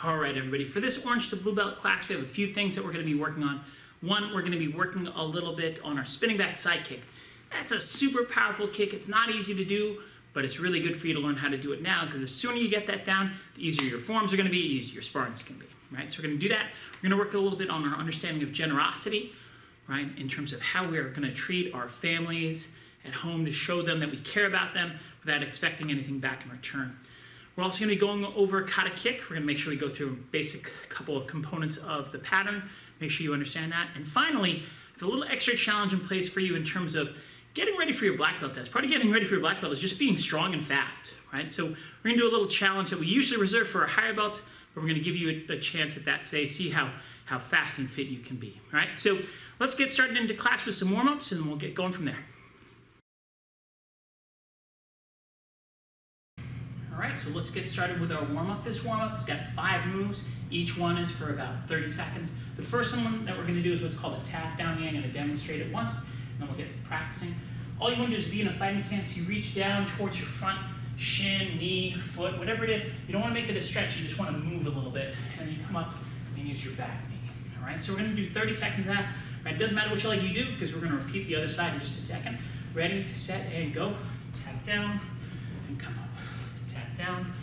All right, everybody, for this orange to blue belt class, we have a few things that we're going to be working on. One, we're going to be working a little bit on our spinning back side kick. That's a super powerful kick. It's not easy to do, but it's really good for you to learn how to do it now, because the sooner you get that down, the easier your forms are going to be, the easier your sparring's going to be, right? So we're going to do that. We're going to work a little bit on our understanding of generosity, right, in terms of how we're going to treat our families at home to show them that we care about them without expecting anything back in return. We're also going to be going over kata kick. We're going to make sure we go through a basic couple of components of the pattern, make sure you understand that. And finally, there's a little extra challenge in place for you in terms of getting ready for your black belt test. Part of getting ready for your black belt is just being strong and fast, right? So we're going to do a little challenge that we usually reserve for our higher belts, but we're going to give you a chance at that today, see how fast and fit you can be, all right? So let's get started into class with some warm-ups, and we'll get going from there. All right, so let's get started with our warm-up. This warm-up has got 5 moves. Each one is for about 30 seconds. The first one that we're going to do is what's called a tap down knee. I'm going to demonstrate it once, and then we'll get practicing. All you want to do is be in a fighting stance. You reach down towards your front shin, knee, foot, whatever it is. You don't want to make it a stretch. You just want to move a little bit, and then you come up and use your back knee. All right, so we're going to do 30 seconds of that. All right, it doesn't matter which leg you do, because we're going to repeat the other side in just a second. Ready, set, and go. Tap down and come up. Tap down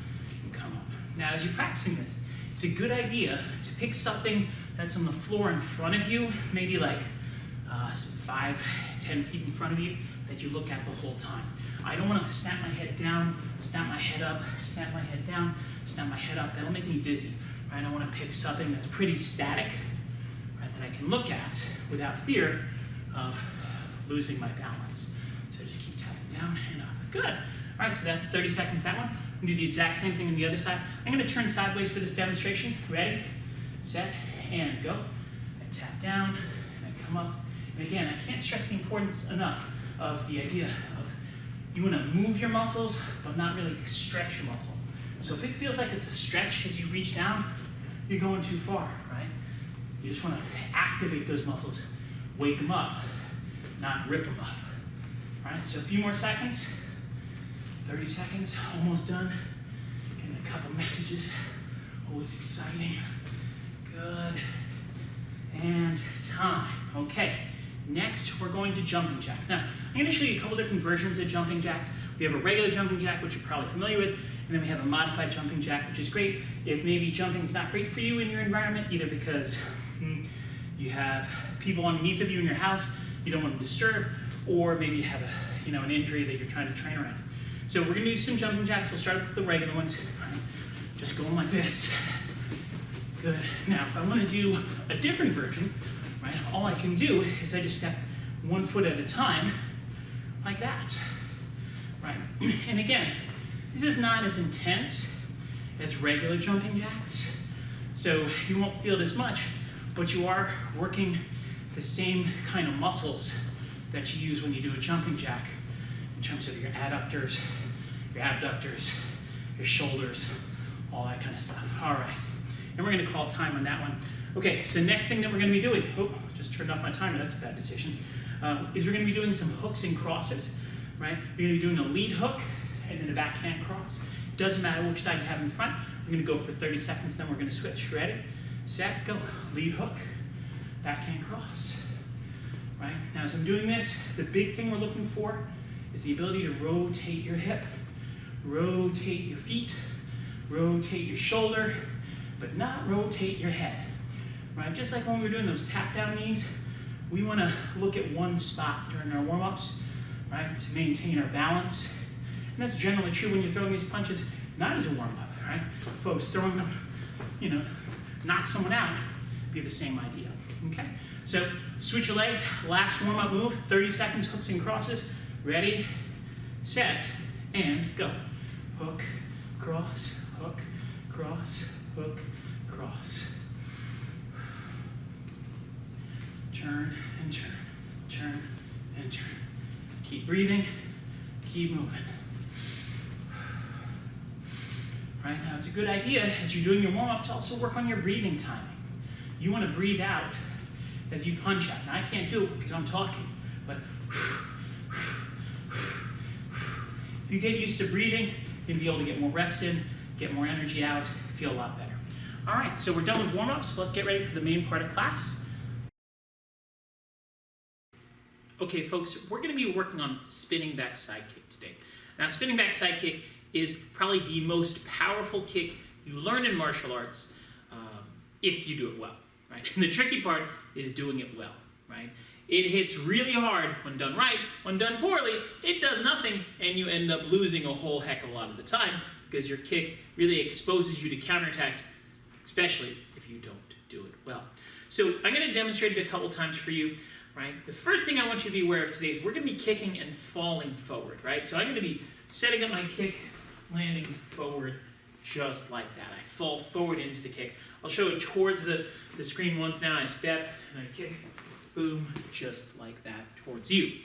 and come up. Now, as you're practicing this, it's a good idea to pick something that's on the floor in front of you, maybe like 5-10 feet in front of you, that you look at the whole time. I don't want to snap my head down, snap my head up, snap my head down, snap my head up. That'll make me dizzy. Right? I want to pick something that's pretty static, right, that I can look at without fear of losing my balance. So just keep tapping down and up. Good. All right, so that's 30 seconds that one. I'm going to do the exact same thing on the other side. I'm going to turn sideways for this demonstration. Ready, set, and go. I tap down, and I come up. And again, I can't stress the importance enough of the idea of you want to move your muscles, but not really stretch your muscle. So if it feels like it's a stretch as you reach down, you're going too far, right? You just want to activate those muscles, wake them up, not rip them up. All right, so a few more seconds. 30 seconds, almost done. Getting a couple messages, always exciting. Good, and time. Okay, next we're going to jumping jacks. Now, I'm going to show you a couple different versions of jumping jacks. We have a regular jumping jack, which you're probably familiar with, and then we have a modified jumping jack, which is great if maybe jumping is not great for you in your environment, either because you have people underneath of you in your house you don't want to disturb, or maybe you have an injury that you're trying to train around. So we're going to do some jumping jacks. We'll start with the regular ones. Just going like this. Good. Now, if I want to do a different version, right, all I can do is I just step 1 foot at a time, like that. Right. And again, this is not as intense as regular jumping jacks, so you won't feel it as much, but you are working the same kind of muscles that you use when you do a jumping jack, in terms of your adductors, your abductors, your shoulders, all that kind of stuff. All right, and we're going to call time on that one. Okay, so next thing that we're going to be doing, just turned off my timer, that's a bad decision, is we're going to be doing some hooks and crosses, right? We're going to be doing a lead hook and then a backhand cross. Doesn't matter which side you have in front. We're going to go for 30 seconds, then we're going to switch. Ready, set, go. Lead hook, backhand cross. Right? Now, as I'm doing this, the big thing we're looking for is the ability to rotate your hip, rotate your feet, rotate your shoulder, but not rotate your head. Right? Just like when we were doing those tap down knees, we want to look at one spot during our warm-ups, right, to maintain our balance. And that's generally true when you're throwing these punches, not as a warm-up, right? Folks, throwing them, knock someone out, be the same idea, okay? So switch your legs, last warm-up move, 30 seconds, hooks and crosses. Ready, set, and go. Hook, cross, hook, cross, hook, cross. Turn and turn, turn and turn. Keep breathing, keep moving. Right, now it's a good idea as you're doing your warm-up to also work on your breathing timing. You want to breathe out as you punch out. Now I can't do it because I'm talking, but if you get used to breathing, you'll be able to get more reps in, get more energy out, feel a lot better. All right, so we're done with warm-ups. Let's get ready for the main part of class. Okay, folks, we're going to be working on spinning back side kick today. Now, spinning back side kick is probably the most powerful kick you learn in martial arts if you do it well, right? And the tricky part is doing it well, right? It hits really hard when done right. When done poorly, it does nothing, and you end up losing a whole heck of a lot of the time because your kick really exposes you to counterattacks, especially if you don't do it well. So I'm going to demonstrate it a couple times for you, right? The first thing I want you to be aware of today is we're going to be kicking and falling forward, right? So I'm going to be setting up my kick, landing forward just like that. I fall forward into the kick. I'll show it towards the screen once now. I step and I kick, boom, just like that towards you,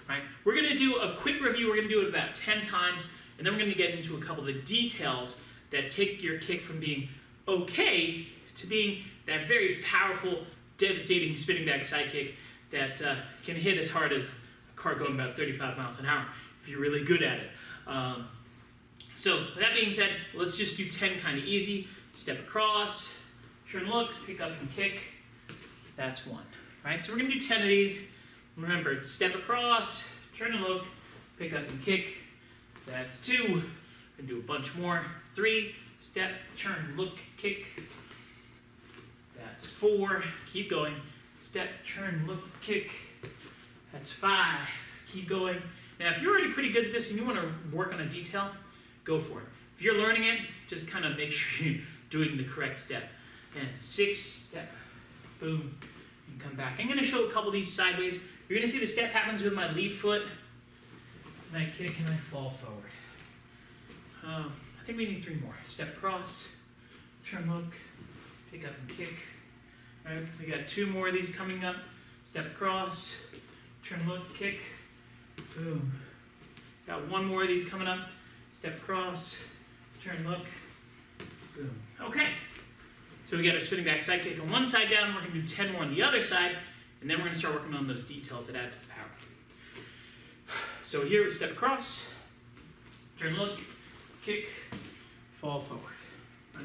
right? We're going to do a quick review. We're going to do it about 10 times, and then we're going to get into a couple of the details that take your kick from being okay to being that very powerful, devastating spinning back side kick that can hit as hard as a car going about 35 miles an hour if you're really good at it. So with that being said, let's just do 10 kind of easy. Step across, turn, look, pick up and kick. That's one, right? So we're going to do 10 of these. Remember, it's step across, turn and look, pick up and kick. That's 2. We're going to do a bunch more. 3, step, turn, look, kick. That's 4. Keep going. Step, turn, look, kick. That's 5. Keep going. Now, if you're already pretty good at this and you want to work on a detail, go for it. If you're learning it, just kind of make sure you're doing the correct step. And 6, step, boom, and come back. I'm going to show a couple of these sideways. You're going to see the step happens with my lead foot, and I kick and I fall forward. I think we need 3 more. Step across, turn, look, pick up and kick. All right, we got 2 more of these coming up. Step across, turn, look, kick, boom. Got 1 more of these coming up. Step across, turn, look, boom. Okay, so we got our spinning back side kick on one side down. We're going to do 10 more on the other side, and then we're going to start working on those details that add to the power. So here, step across, turn, look, kick, fall forward. Right?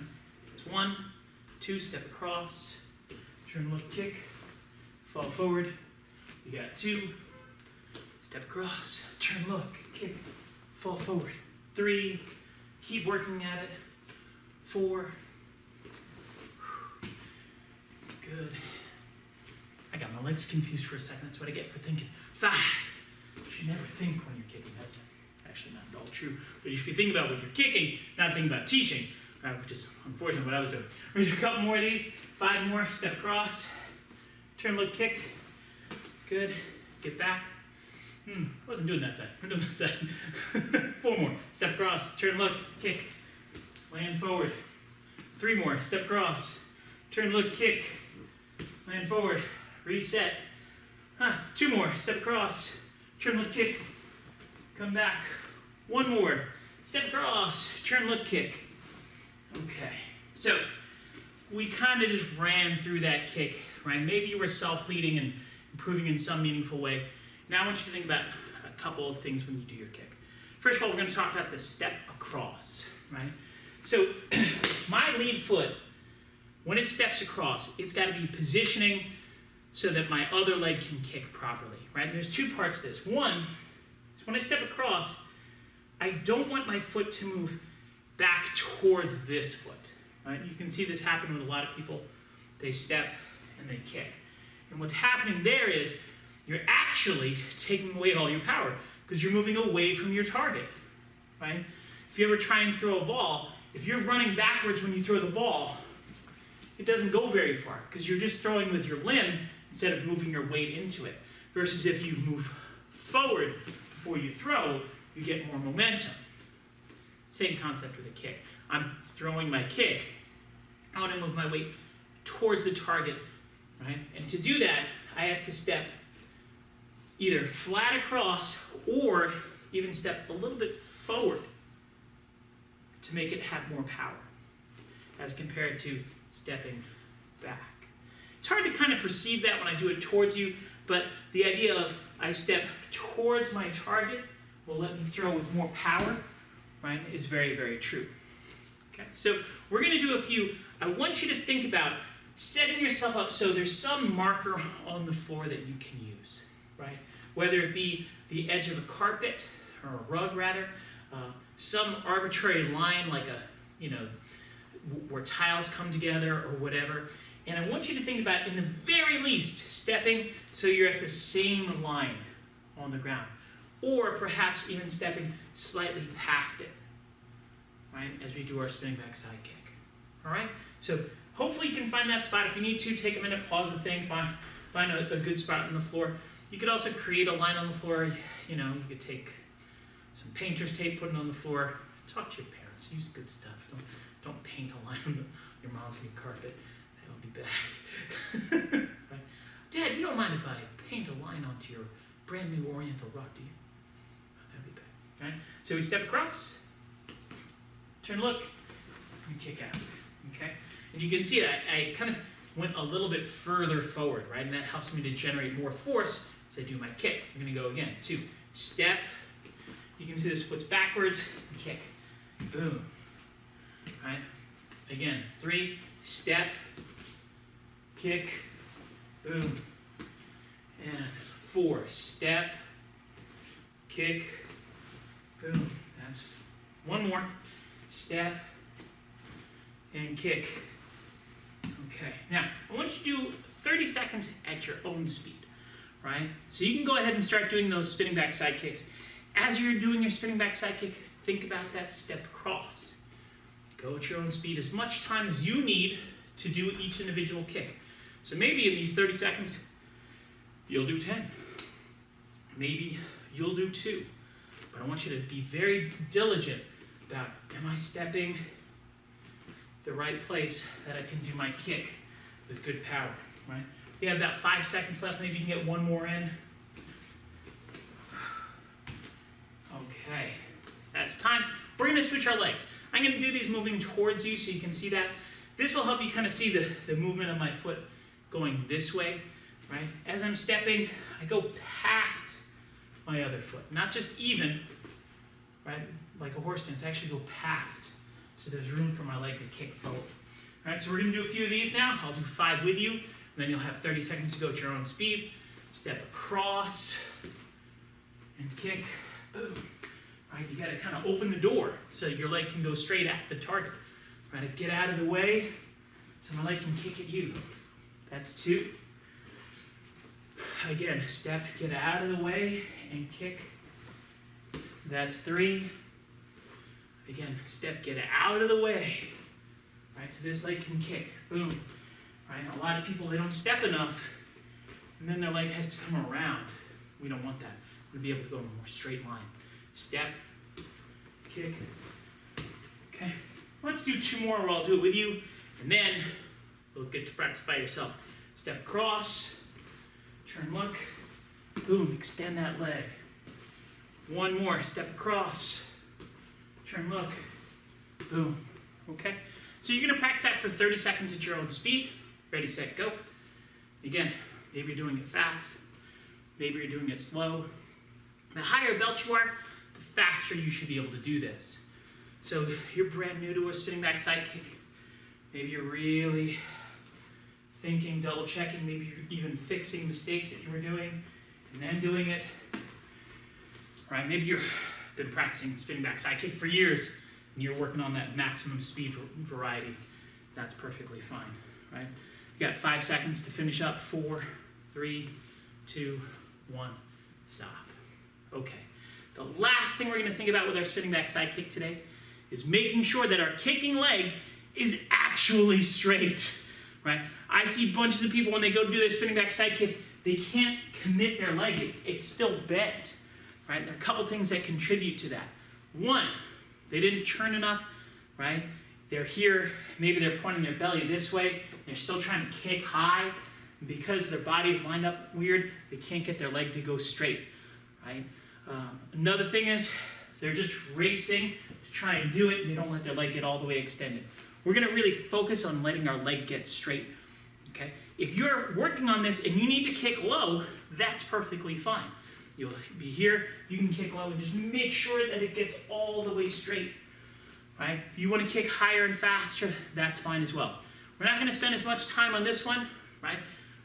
It's 1, 2, step across, turn, look, kick, fall forward. You got 2, step across, turn, look, kick, fall forward. 3, keep working at it. 4, good. I got my legs confused for a second. That's what I get for thinking. 5, you should never think when you're kicking. That's actually not at all true. But you should be thinking about what you're kicking, not thinking about teaching, which is unfortunately what I was doing. We're going to do a couple more of these. 5 more, step across, turn, look, kick. Good, get back. I wasn't doing that side. We're doing this side. 4 more. Step across, turn, look, kick. Land forward. 3 more. Step across, turn, look, kick. Land forward. Reset. 2 more. Step across, turn, look, kick. Come back. 1 more. Step across, turn, look, kick. Okay. So we kind of just ran through that kick, right? Maybe you were self-leading and improving in some meaningful way. Now I want you to think about a couple of things when you do your kick. First of all, we're going to talk about the step across, right? So my lead foot, when it steps across, it's got to be positioning so that my other leg can kick properly, right? And there's 2 parts to this. One is when I step across, I don't want my foot to move back towards this foot, right? You can see this happen with a lot of people. They step and they kick. And what's happening there is you're actually taking away all your power because you're moving away from your target, right? If you ever try and throw a ball, if you're running backwards when you throw the ball, it doesn't go very far because you're just throwing with your limb instead of moving your weight into it. Versus if you move forward before you throw, you get more momentum. Same concept with a kick. I'm throwing my kick. I want to move my weight towards the target, right? And to do that, I have to step either flat across or even step a little bit forward to make it have more power as compared to stepping back. It's hard to kind of perceive that when I do it towards you, but the idea of I step towards my target will let me throw with more power, right, is very, very true. Okay, so we're going to do a few I want you to think about setting yourself up so there's some marker on the floor that you can use, right? Whether it be the edge of a carpet or a rug rather, some arbitrary line like where tiles come together or whatever. And I want you to think about, in the very least, stepping so you're at the same line on the ground. Or perhaps even stepping slightly past it, right, as we do our spinning back side kick. All right? So hopefully you can find that spot. If you need to, take a minute, pause the thing, find a good spot on the floor. You could also create a line on the floor. You could take some painter's tape, put it on the floor. Talk to your parents. Use good stuff. Don't paint a line on your mom's new carpet. That would be bad. Right? Dad, you don't mind if I paint a line onto your brand new Oriental rock, do you? That'd be bad. Right? So we step across, turn, look, and kick out. Okay? And you can see that I kind of went a little bit further forward, right? And that helps me to generate more force as I do my kick. I'm going to go again. 2, step. You can see this foot's backwards, and kick. Boom. Right? Again, 3, step, kick, boom. And 4, step, kick, boom. That's one more. Step and kick. Okay, now I want you to do 30 seconds at your own speed, right? So you can go ahead and start doing those spinning back side kicks. As you're doing your spinning back side kick, think about that step across. Go at your own speed, as much time as you need to do each individual kick. So maybe in these 30 seconds, you'll do 10. Maybe you'll do 2. But I want you to be very diligent about, am I stepping the right place that I can do my kick with good power, right? We have about 5 seconds left. Maybe you can get one more in. Okay, that's time. We're going to switch our legs. I'm going to do these moving towards you so you can see that. This will help you kind of see the movement of my foot going this way, right? As I'm stepping, I go past my other foot. Not just even, right, like a horse stance. I actually go past, so there's room for my leg to kick forward. All right, so we're going to do a few of these now. I'll do 5 with you, and then you'll have 30 seconds to go at your own speed. Step across and kick. Boom. Right, you got to kind of open the door so your leg can go straight at the target. Right, get out of the way so my leg can kick at you. That's 2. Again, step, get out of the way and kick. That's 3. Again, step, get out of the way. Right, so this leg can kick. Boom. Right, a lot of people, they don't step enough, and then their leg has to come around. We don't want that. We want to be able to go in a more straight line. Step, kick. Okay, let's do 2 more where I'll do it with you, and then you'll get to practice by yourself. Step across, turn, look, boom, extend that leg. 1 more, step across, turn, look, boom. Okay, so you're going to practice that for 30 seconds at your own speed. Ready, set, go. Again, maybe you're doing it fast, maybe you're doing it slow. The higher belt you are, the faster you should be able to do this. So you're brand new to a spinning back side kick. Maybe you're really thinking, double checking, maybe you're even fixing mistakes that you were doing and then doing it. Right? Maybe you've been practicing spinning back side kick for years and you're working on that maximum speed variety. That's perfectly fine. Right? You got 5 seconds to finish up. 4, 3, 2, 1, stop. Okay, the last thing we're going to think about with our spinning back side kick today is making sure that our kicking leg is actually straight, right? I see bunches of people when they go to do their spinning back side kick, they can't commit their leg. It's still bent, right? There are a couple things that contribute to that. 1, they didn't turn enough, right? They're here, maybe they're pointing their belly this way, they're still trying to kick high. Because their body is lined up weird, they can't get their leg to go straight, right? Another thing is they're just racing to try and do it, and they don't let their leg get all the way extended. We're going to really focus on letting our leg get straight, okay? If you're working on this and you need to kick low, that's perfectly fine. You'll be here, you can kick low and just make sure that it gets all the way straight, right? If you want to kick higher and faster, that's fine as well. We're not gonna spend as much time on this one, right?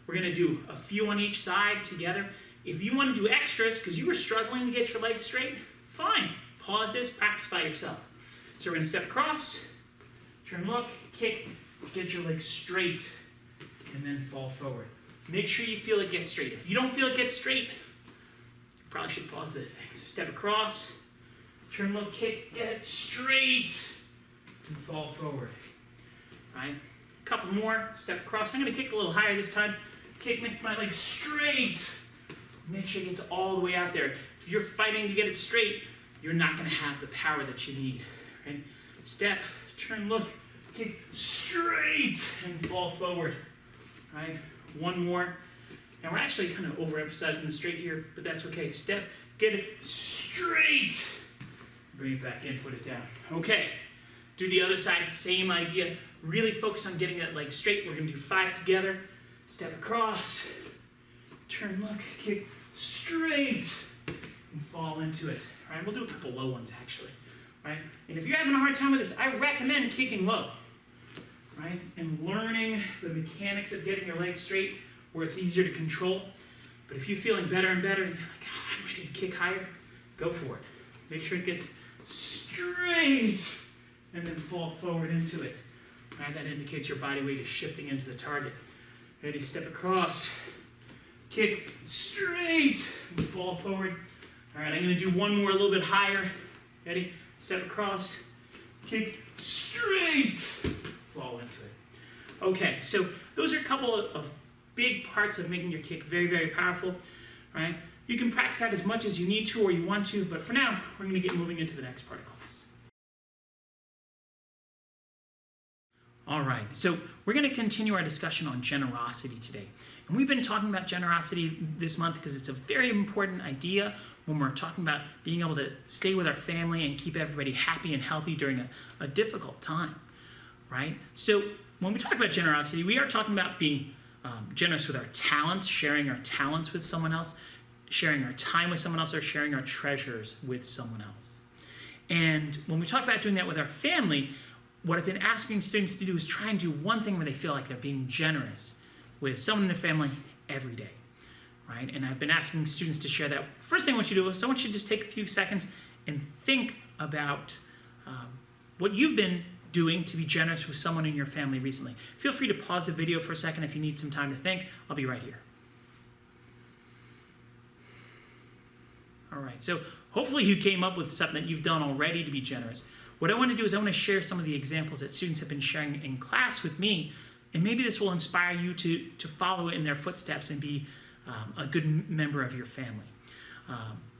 We're gonna do a few on each side together. If you wanna do extras, because you were struggling to get your legs straight, fine. Pause this, practice by yourself. So we're gonna step across, turn, look, kick, get your legs straight, and then fall forward. Make sure you feel it get straight. If you don't feel it get straight, you probably should pause this thing. So step across, turn, look, kick, get it straight, and fall forward. Right? A couple more, step across. I'm gonna kick a little higher this time. Kick, make my legs straight. Make sure it gets all the way out there. If you're fighting to get it straight, you're not gonna have the power that you need. Right? Step, turn, look, kick straight, and fall forward. Right? One more. Now we're actually kind of overemphasizing the straight here, but that's okay. Step, get it straight. Bring it back in, put it down. Okay. Do the other side, same idea. Really focus on getting that leg straight. We're gonna do 5 together. Step across, turn, look, kick straight, and fall into it. All right, we'll do a couple low ones actually. Right? And if you're having a hard time with this, I recommend kicking low. Right? And learning the mechanics of getting your legs straight where it's easier to control. But if you're feeling better and better and you're like, oh, I'm ready to kick higher, go for it. Make sure it gets straight and then fall forward into it. Right? That indicates your body weight is shifting into the target. Ready? Step across, kick straight, and fall forward. All right, I'm going to do one more a little bit higher. Ready? Step across, kick straight, fall into it. Okay, so those are a couple of big parts of making your kick very, very powerful. Right? You can practice that as much as you need to or you want to, but for now, we're going to get moving into the next part of class. All right, so we're going to continue our discussion on generosity today. And we've been talking about generosity this month because it's a very important idea when we're talking about being able to stay with our family and keep everybody happy and healthy during a difficult time, right? So when we talk about generosity, we are talking about being generous with our talents, sharing our talents with someone else, sharing our time with someone else, or sharing our treasures with someone else. And when we talk about doing that with our family, what I've been asking students to do is try and do one thing where they feel like they're being generous with someone in their family every day, right? And I've been asking students to share that. First thing I want you to do is I want you to just take a few seconds and think about what you've been doing to be generous with someone in your family recently. Feel free to pause the video for a second if you need some time to think. I'll be right here. All right, so hopefully you came up with something that you've done already to be generous. What I want to do is I want to share some of the examples that students have been sharing in class with me, and maybe this will inspire you to follow in their footsteps and be a good member of your family.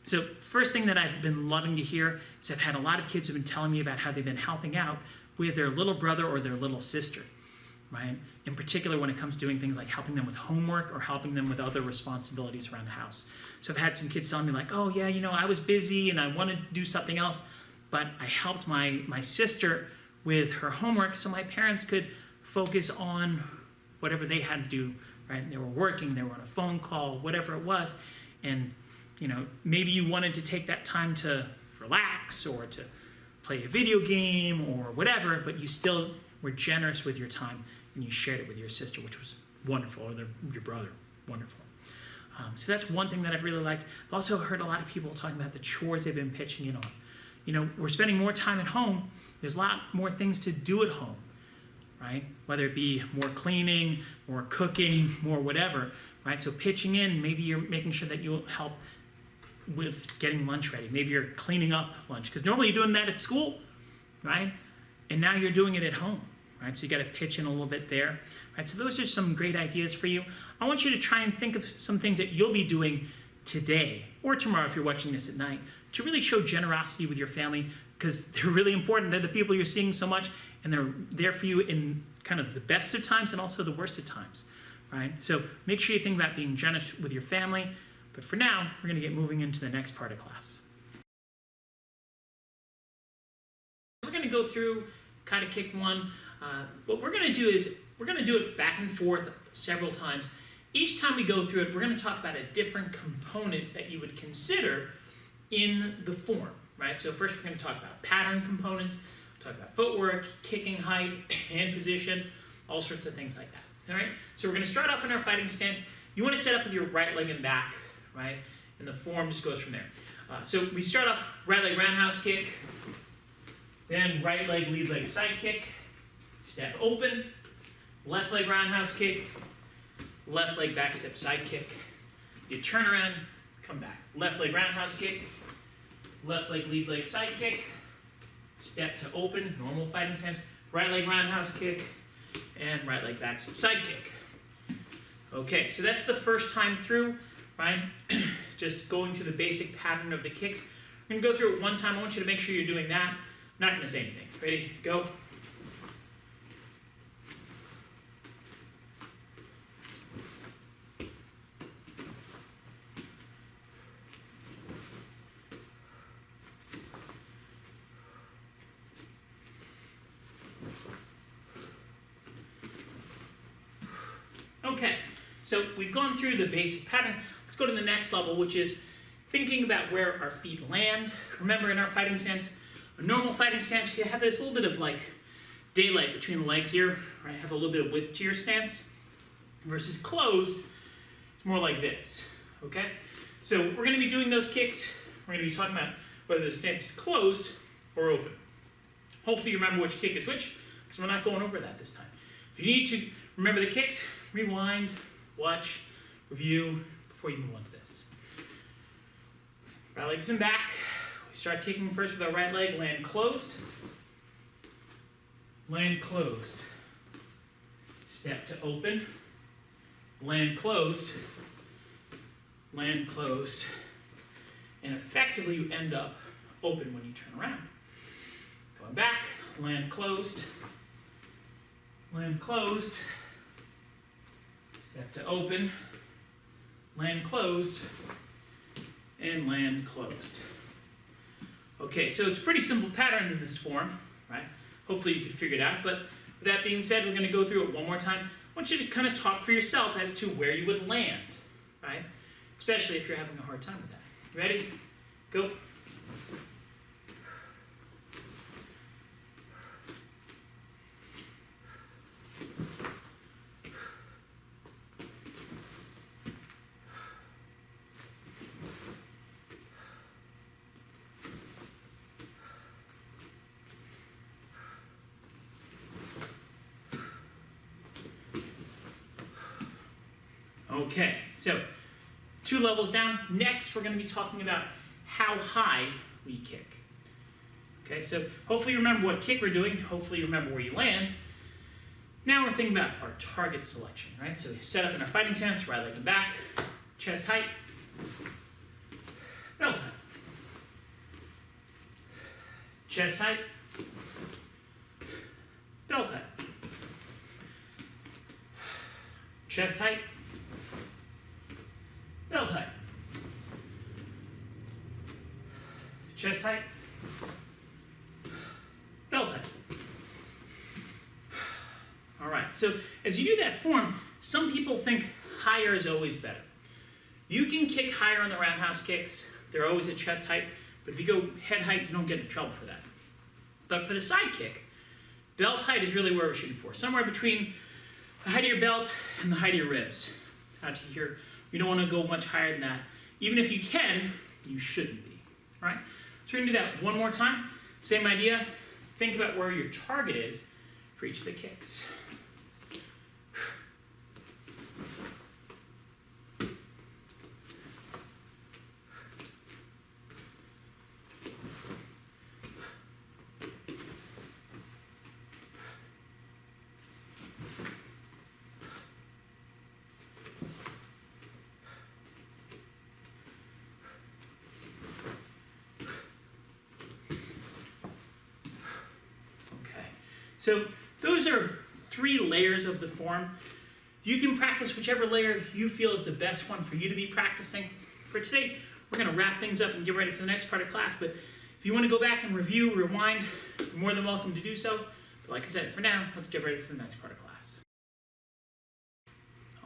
So first thing that I've been loving to hear is I've had a lot of kids who've been telling me about how they've been helping out with their little brother or their little sister, right? In particular when it comes to doing things like helping them with homework or helping them with other responsibilities around the house. So I've had some kids telling me like, oh yeah, you know, I was busy and I wanted to do something else, but I helped my sister with her homework so my parents could focus on whatever they had to do, right? They were working, they were on a phone call, whatever it was. And, you know, maybe you wanted to take that time to relax or to play a video game or whatever, but you still were generous with your time and you shared it with your sister, which was wonderful, or your brother, wonderful. So that's one thing that I've really liked. I've also heard a lot of people talking about the chores they've been pitching in on. You know, we're spending more time at home. There's a lot more things to do at home, right? Whether it be more cleaning, more cooking, more whatever, right? So pitching in, maybe you're making sure that you'll help with getting lunch ready. Maybe you're cleaning up lunch, because normally you're doing that at school, right? And now you're doing it at home, right? So you got to pitch in a little bit there, right? So those are some great ideas for you. I want you to try and think of some things that you'll be doing today or tomorrow if you're watching this at night to really show generosity with your family, because they're really important. They're the people you're seeing so much, and they're there for you in kind of the best of times and also the worst of times, right? So make sure you think about being generous with your family. But for now, we're going to get moving into the next part of class. We're going to go through kata kick 1. What we're going to do is we're going to do it back and forth several times. Each time we go through it, we're going to talk about a different component that you would consider in the form, right? So first we're going to talk about pattern components, talk about footwork, kicking height, hand position, all sorts of things like that. All right, so we're going to start off in our fighting stance. You want to set up with your right leg and back, right? And the form just goes from there. So we start off right leg roundhouse kick, then right leg lead leg side kick, step open, left leg roundhouse kick, left leg back step side kick. You turn around, come back. Left leg roundhouse kick, left leg lead leg side kick, step to open, normal fighting stance, right leg roundhouse kick, and right leg back step side kick. Okay, so that's the first time through, right? Just going through the basic pattern of the kicks. We're gonna go through it one time. I want you to make sure you're doing that. I'm not gonna say anything. Ready? Go. Okay, so we've gone through the basic pattern. Let's go to the next level, which is thinking about where our feet land. Remember, in our fighting stance, a normal fighting stance, you have this little bit of like daylight between the legs here, right? Have a little bit of width to your stance. Versus closed, it's more like this, okay? So we're gonna be doing those kicks. We're gonna be talking about whether the stance is closed or open. Hopefully you remember which kick is which, because we're not going over that this time. If you need to remember the kicks, rewind, watch, review, before you move on to this. Right legs in back. We start kicking first with our right leg, land closed. Land closed. Step to open. Land closed. Land closed. And effectively you end up open when you turn around. Going back, land closed. Land closed. Step to open. Land closed, and land closed. Okay, so it's a pretty simple pattern in this form, right? Hopefully you can figure it out, but with that being said, we're going to go through it one more time. I want you to kind of talk for yourself as to where you would land, right? Especially if you're having a hard time with that. You ready? Go. Okay, so 2 levels down. Next, we're going to be talking about how high we kick. Okay, so hopefully you remember what kick we're doing. Hopefully you remember where you land. Now we're thinking about our target selection, right? So we set up in our fighting stance, right leg and back, chest height, belt height. Chest height, belt height. Chest height, belt height. Chest height, belt height. All right, so as you do that form, some people think higher is always better. You can kick higher on the roundhouse kicks. They're always at chest height, but if you go head height, you don't get in trouble for that. But for the side kick, belt height is really where we're shooting for. Somewhere between the height of your belt and the height of your ribs. Out to here. You don't want to go much higher than that. Even if you can, you shouldn't be. All right? So we're going to do that one more time. Same idea. Think about where your target is for each of the kicks. So those are 3 layers of the form. You can practice whichever layer you feel is the best one for you to be practicing. For today, we're going to wrap things up and get ready for the next part of class. But if you want to go back and review, rewind, you're more than welcome to do so. But like I said, for now, let's get ready for the next part of class.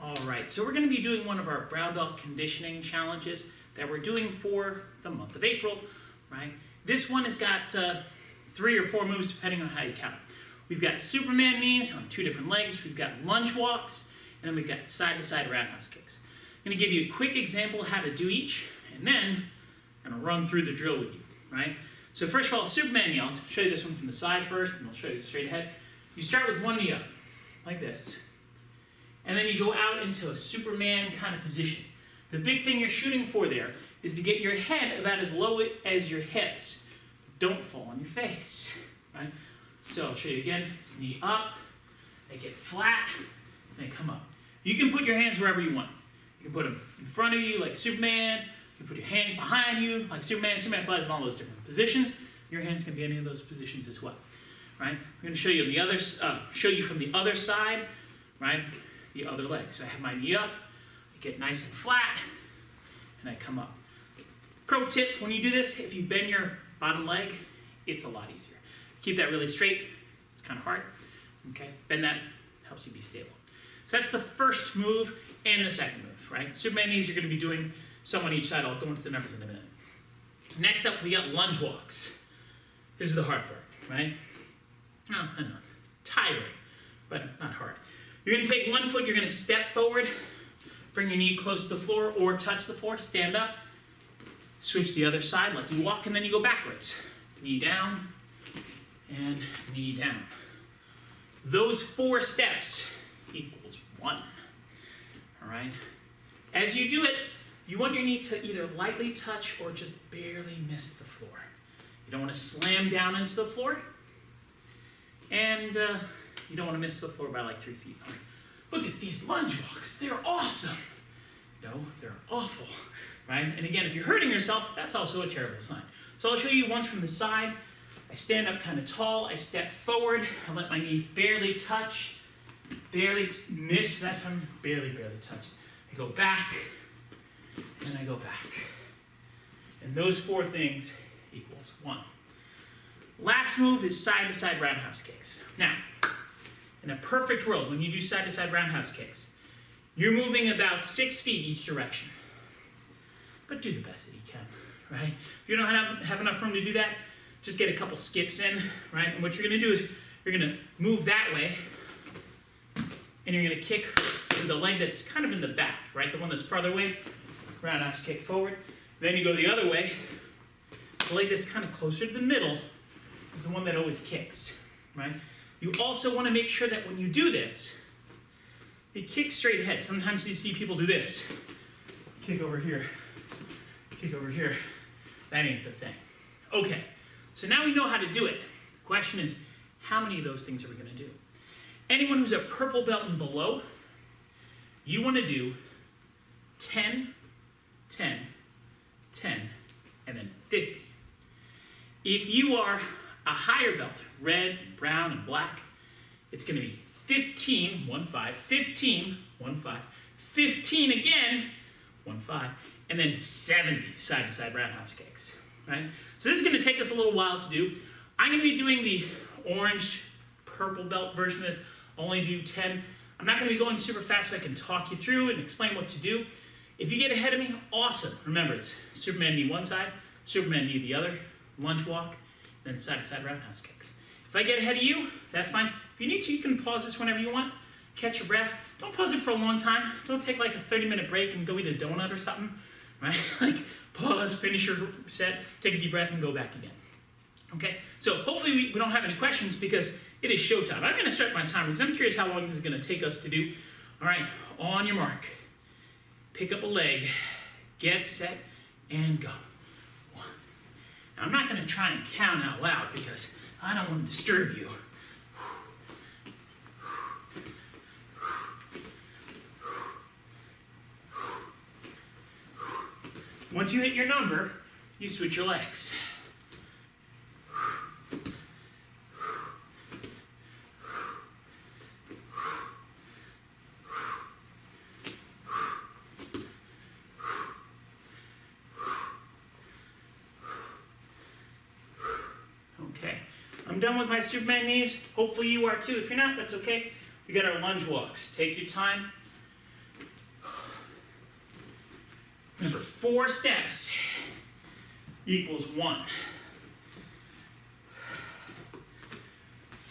All right, so we're going to be doing one of our brown belt conditioning challenges that we're doing for the month of April, right? This one has got 3 or 4 moves depending on how you count it. We've got Superman knees on 2 different legs. We've got lunge walks, and then we've got side-to-side roundhouse kicks. I'm going to give you a quick example of how to do each, and then I'm going to run through the drill with you, right? So first of all, Superman knee. I'll show you this one from the side first, and I'll show you straight ahead. You start with one knee up, like this. And then you go out into a Superman kind of position. The big thing you're shooting for there is to get your head about as low as your hips. Don't fall on your face, right? So I'll show you again. It's knee up, I get flat, and I come up. You can put your hands wherever you want. You can put them in front of you like Superman. You can put your hands behind you like Superman. Superman flies in all those different positions. Your hands can be any of those positions as well, right? I'm going to show you on the other, show you from the other side, right? The other leg. So I have my knee up, I get nice and flat, and I come up. Pro tip, when you do this, if you bend your bottom leg, it's a lot easier. Keep that really straight. It's kind of hard. Okay, bend that, helps you be stable. So that's the first move and the second move, right? Superman knees you're going to be doing some on each side. I'll go into the numbers in a minute. Next up, we got lunge walks. This is the hard part, right? No, I know. Tiring, but not hard. You're going to take one foot, you're going to step forward, bring your knee close to the floor or touch the floor, stand up, switch the other side like you walk, and then you go backwards. Knee down and knee down. Those 4 steps equals 1. All right? As you do it, you want your knee to either lightly touch or just barely miss the floor. You don't want to slam down into the floor, and you don't want to miss the floor by like 3 feet. All right. Look at these lunge walks. They're awesome. No, they're awful, right? And again, if you're hurting yourself, that's also a terrible sign. So I'll show you one from the side. I stand up kind of tall. I step forward. I let my knee barely touch, barely miss that time, barely touch. I go back, and I go back. And those 4 things equals 1. Last move is side-to-side roundhouse kicks. Now, in a perfect world, when you do side-to-side roundhouse kicks, you're moving about 6 feet each direction. But do the best that you can, right? If you don't have enough room to do that, just get a couple skips in, right? And what you're going to do is you're going to move that way, and you're going to kick with the leg that's kind of in the back, right? The one that's farther away, roundhouse kick forward. Then you go the other way. The leg that's kind of closer to the middle is the one that always kicks, right? You also want to make sure that when you do this, you kick straight ahead. Sometimes you see people do this. Kick over here. Kick over here. That ain't the thing. Okay, so now we know how to do it. The question is, how many of those things are we going to do? Anyone who's a purple belt and below, you want to do 10, 10, 10, and then 50. If you are a higher belt, red, brown, and black, it's going to be 15, 1, 5, 15, 1, 5, 15 again, 1, 5, and then 70 side-to-side roundhouse kicks, right? So this is going to take us a little while to do. I'm going to be doing the orange, purple belt version of this, only do 10. I'm not going to be going super fast so I can talk you through and explain what to do. If you get ahead of me, awesome. Remember, it's Superman knee one side, Superman knee the other, lunge walk, then side-to-side roundhouse kicks. If I get ahead of you, that's fine. If you need to, you can pause this whenever you want. Catch your breath. Don't pause it for a long time. Don't take like a 30-minute break and go eat a donut or something, right? Like pause, finish your set, take a deep breath, and go back again. Okay? So hopefully we don't have any questions because it is showtime. I'm going to start my timer because I'm curious how long this is going to take us to do. All right, on your mark. Pick up a leg, get set, and go. 1. Now, I'm not going to try and count out loud because I don't want to disturb you. Once you hit your number, you switch your legs. Okay, I'm done with my Superman knees. Hopefully you are too. If you're not, that's okay. We got our lunge walks. Take your time. Remember, 4 steps equals 1.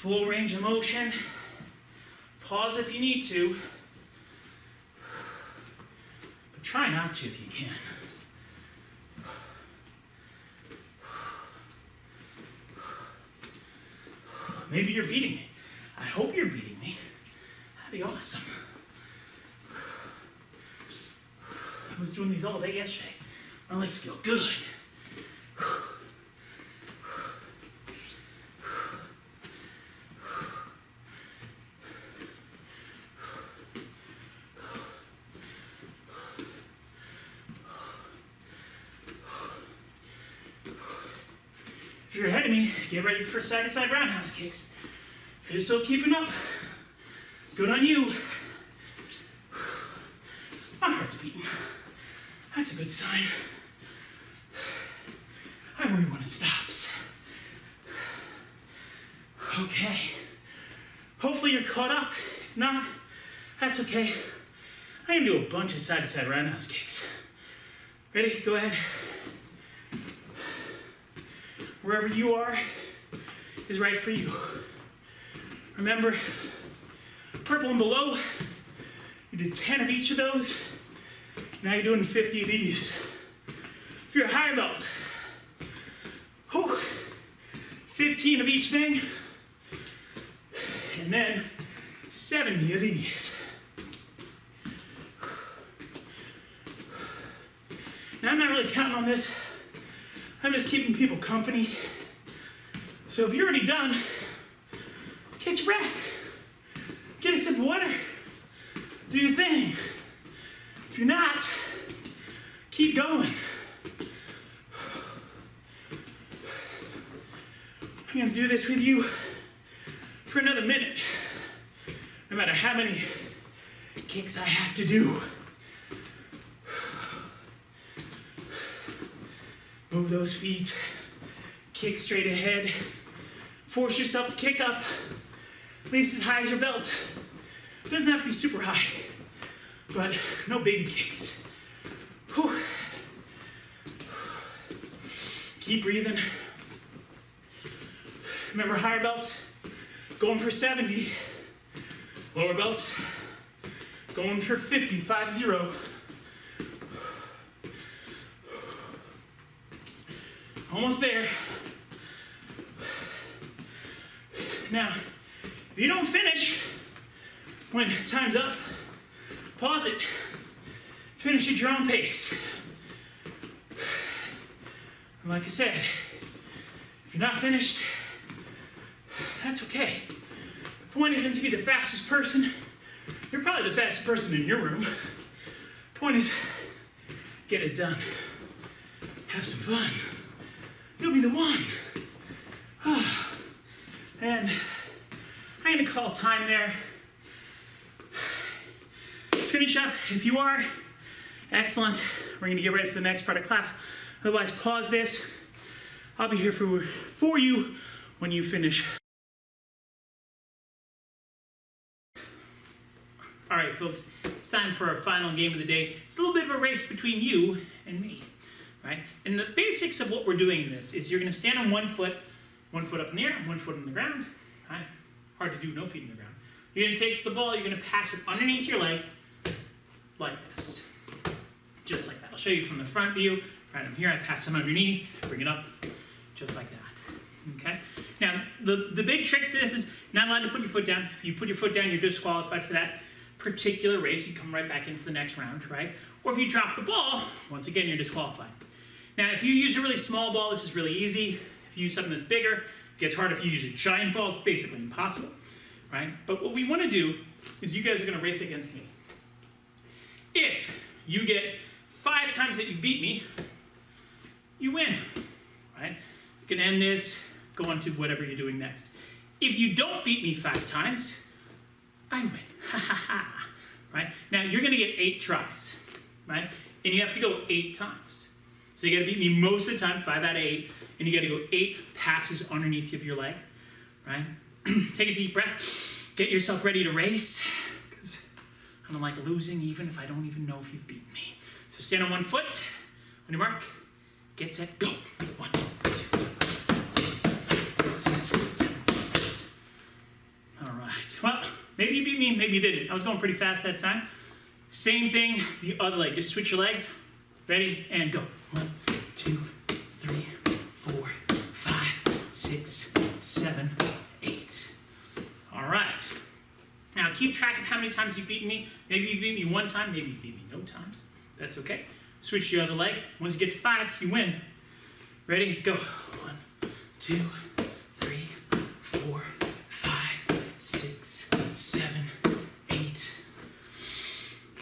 Full range of motion. Pause if you need to. But try not to if you can. Maybe you're beating me. I hope you're beating me. That'd be awesome. I was doing these all day yesterday. My legs feel good. If you're ahead of me, get ready for side-to-side roundhouse kicks. If you're still keeping up, good on you. My heart's beating. That's a good sign. I worry when it stops. Okay. Hopefully you're caught up. If not, that's okay. I can do a bunch of side-to-side roundhouse kicks. Ready? Go ahead. Wherever you are is right for you. Remember, purple and below, you did 10 of each of those. Now you're doing 50 of these. If you're a higher belt, 15 of each thing, and then 70 of these. Now I'm not really counting on this. I'm just keeping people company. So if you're already done, catch your breath. Get a sip of water. Do your thing. If you're not, keep going. I'm going to do this with you for another minute, no matter how many kicks I have to do. Move those feet, kick straight ahead. Force yourself to kick up, at least as high as your belt. It doesn't have to be super high, but no baby kicks. Whew. Keep breathing. Remember, higher belts, going for 70. Lower belts, going for 50, 5-0. Almost there. Now, if you don't finish when time's up, pause it. Finish at your own pace. And like I said, if you're not finished, that's okay. The point isn't to be the fastest person. You're probably the fastest person in your room. The point is, get it done. Have some fun. You'll be the one. And I'm going to call time there. Finish up if you are. Excellent. We're going to get ready for the next part of class. Otherwise, pause this. I'll be here for you when you finish. All right, folks, it's time for our final game of the day. It's a little bit of a race between you and me, right? And the basics of what we're doing in this is you're going to stand on one foot up in the air, and 1 foot on the ground. Right? Hard to do, no feet on the ground. You're going to take the ball, you're going to pass it underneath your leg, like this. Just like that. I'll show you from the front view. Right, I'm here, I pass them underneath, bring it up, just like that. Okay? Now, the big trick to this is you're not allowed to put your foot down. If you put your foot down, you're disqualified for that particular race. You come right back in for the next round, right? Or if you drop the ball, once again, you're disqualified. Now, if you use a really small ball, this is really easy. If you use something that's bigger, it gets hard. If you use a giant ball, it's basically impossible, right? But what we want to do is you guys are going to race against me. If you get 5 times that you beat me, you win, right? You can end this, go on to whatever you're doing next. If you don't beat me 5 times, I win. Ha ha ha. Right? Now you're going to get 8 tries, right? And you have to go 8 times. So you got to beat me most of the time, 5 out of 8, and you got to go 8 passes underneath of your leg, right? Take a deep breath. Get yourself ready to race, because I don't like losing even if I don't even know if you've beaten me. So stand on 1 foot. On your mark, get set, go. 1, 2, 3, 4, 5, 6, 7, 8, beat me, maybe you didn't. I was going pretty fast that time. Same thing, the other leg. Just switch your legs. Ready, and go. 1, 2, 3, 4, 5, 6, 7, 8. All right. Now keep track of how many times you've beaten me. Maybe you beat me one time, maybe you beat me no times. That's okay. Switch the other leg. Once you get to 5, you win. Ready, go. 1, 2, 3, 4, 5, 6, 7, 8.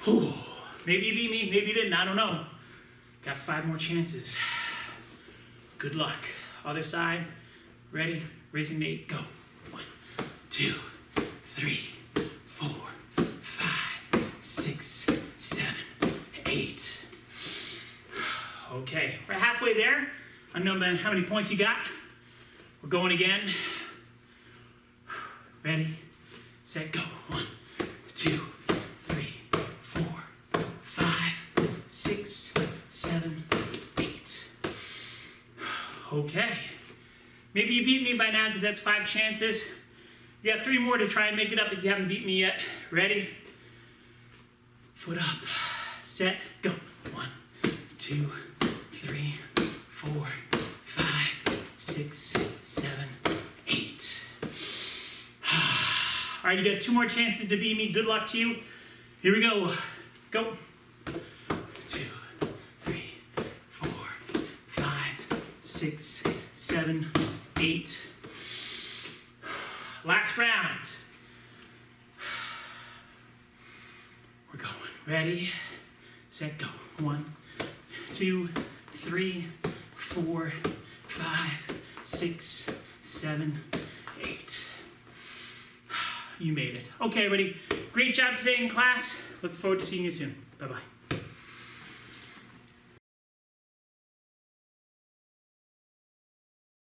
Whew. Maybe you beat me, maybe you didn't, I don't know. Got 5 more chances. Good luck. Other side. Ready? Raising the 8. Go. 1, 2, 3, 4, 5, 6, 7, 8. Okay, we're halfway there. I don't know how many points you got. We're going again. Ready, set, go. 1, 2, 3, 4, 5, 6, 7, 8. Okay. Maybe you beat me by now because that's 5 chances. You got 3 more to try and make it up if you haven't beat me yet. Ready? Foot up. Set. Go. 1, 2, 3, 4, 5, 6, 7, 8. All right, you got 2 more chances to beat me. Good luck to you. Here we go. Go. 2, 3, 4, 5, 6, 7, 8. Last round. We're going. Ready, set, go. 1, 2, 3, 4, 5, 6, 7, 8. You made it. Okay, everybody. Great job today in class. Look forward to seeing you soon. Bye-bye.